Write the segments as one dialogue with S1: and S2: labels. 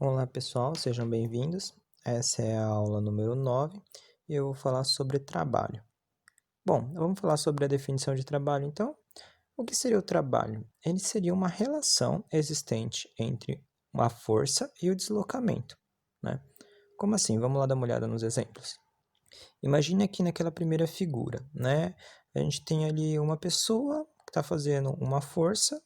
S1: Olá pessoal, sejam bem-vindos. Essa é a aula número 9 e eu vou falar sobre trabalho. Bom, vamos falar sobre a definição de trabalho então. O que seria o trabalho? Ele seria uma relação existente entre uma força e o deslocamento, né? Como assim? Vamos lá dar uma olhada nos exemplos. Imagine aqui naquela primeira figura, né? A gente tem ali uma pessoa que está fazendo uma força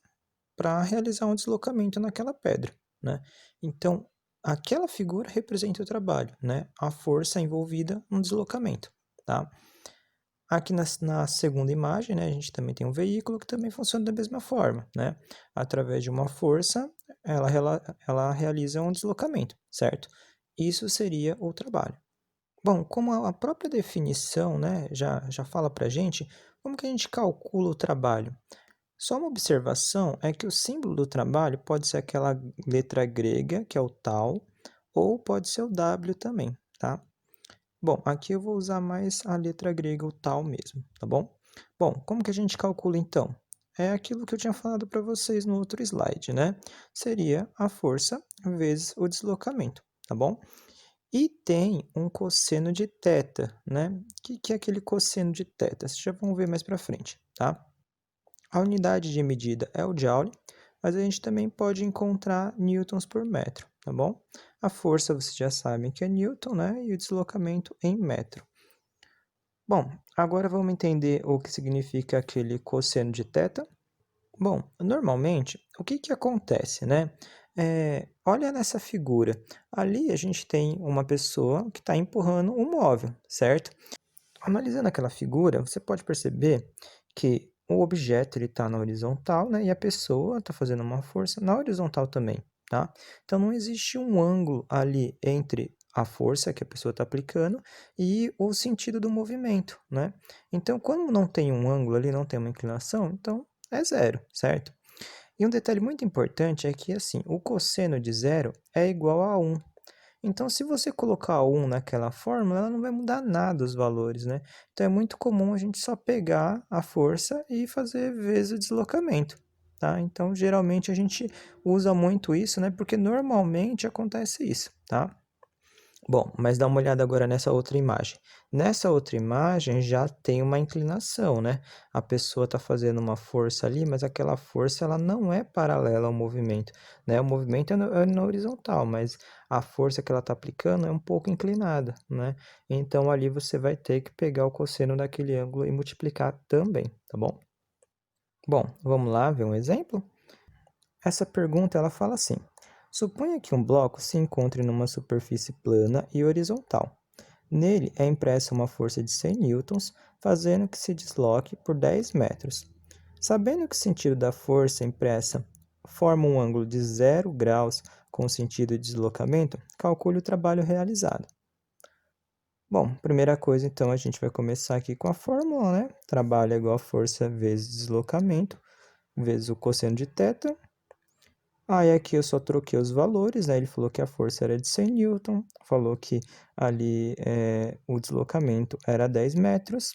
S1: para realizar um deslocamento naquela pedra, né? Então, aquela figura representa o trabalho, né? A força envolvida no deslocamento, tá? Aqui na segunda imagem, né, a gente também tem um veículo que também funciona da mesma forma, né? Através de uma força, ela realiza um deslocamento, certo? Isso seria o trabalho. Bom, como a própria definição, né, já fala para a gente, como que a gente calcula o trabalho? Só uma observação é que o símbolo do trabalho pode ser aquela letra grega, que é o tal, ou pode ser o W também, tá? Bom, aqui eu vou usar mais a letra grega, o tal mesmo, tá bom? Bom, como que a gente calcula então? É aquilo que eu tinha falado para vocês no outro slide, né? Seria a força vezes o deslocamento, tá bom? E tem um cosseno de θ, né? O que é aquele cosseno de θ? Vocês já vão ver mais para frente, tá? A unidade de medida é o Joule, mas a gente também pode encontrar newtons por metro, tá bom? A força vocês já sabem que é newton, né? E o deslocamento em metro. Bom, agora vamos entender o que significa aquele cosseno de θ. Bom, normalmente, o que acontece, né? Olha nessa figura. Ali a gente tem uma pessoa que está empurrando um móvel, certo? Analisando aquela figura, você pode perceber que o objeto está na horizontal, né? E a pessoa está fazendo uma força na horizontal também, tá? Então, não existe um ângulo ali entre a força que a pessoa está aplicando e o sentido do movimento, né? Então, quando não tem um ângulo ali, não tem uma inclinação, então é zero, certo? E um detalhe muito importante é que, assim, o cosseno de zero é igual a 1. Então, se você colocar 1 naquela fórmula, ela não vai mudar nada os valores, né? Então, é muito comum a gente só pegar a força e fazer vezes o deslocamento, tá? Então, geralmente a gente usa muito isso, né? Porque normalmente acontece isso, tá? Bom, mas dá uma olhada agora nessa outra imagem. Nessa outra imagem já tem uma inclinação, né? A pessoa está fazendo uma força ali, mas aquela força ela não é paralela ao movimento, né? O movimento é na horizontal, mas a força que ela está aplicando é um pouco inclinada, né? Então ali você vai ter que pegar o cosseno daquele ângulo e multiplicar também, tá bom? Bom, vamos lá ver um exemplo? Essa pergunta ela fala assim: suponha que um bloco se encontre numa superfície plana e horizontal. Nele é impressa uma força de 100 newtons, fazendo que se desloque por 10 metros. Sabendo que o sentido da força impressa forma um ângulo de 0 graus com o sentido de deslocamento, calcule o trabalho realizado. Bom, primeira coisa, então, a gente vai começar aqui com a fórmula, né? Trabalho é igual a força vezes deslocamento, vezes o cosseno de θ. Aí aqui eu só troquei os valores, né? Ele falou que a força era de 100 newton, falou que ali o deslocamento era 10 metros,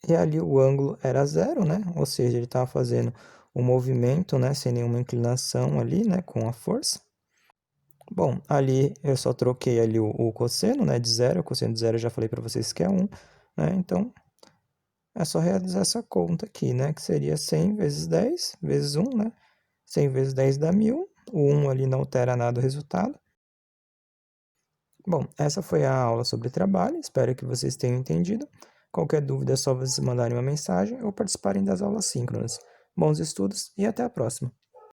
S1: e ali o ângulo era zero, né? Ou seja, ele estava fazendo um movimento, né? Sem nenhuma inclinação ali, né? Com a força. Bom, ali eu só troquei ali o cosseno, né? De zero, o cosseno de zero eu já falei para vocês que é 1, né? Então, é só realizar essa conta aqui, né? Que seria 100 vezes 10 vezes 1, né? 100 vezes 10 dá 1000. O 1 ali não altera nada o resultado. Bom, essa foi a aula sobre trabalho. Espero que vocês tenham entendido. Qualquer dúvida é só vocês mandarem uma mensagem ou participarem das aulas síncronas. Bons estudos e até a próxima!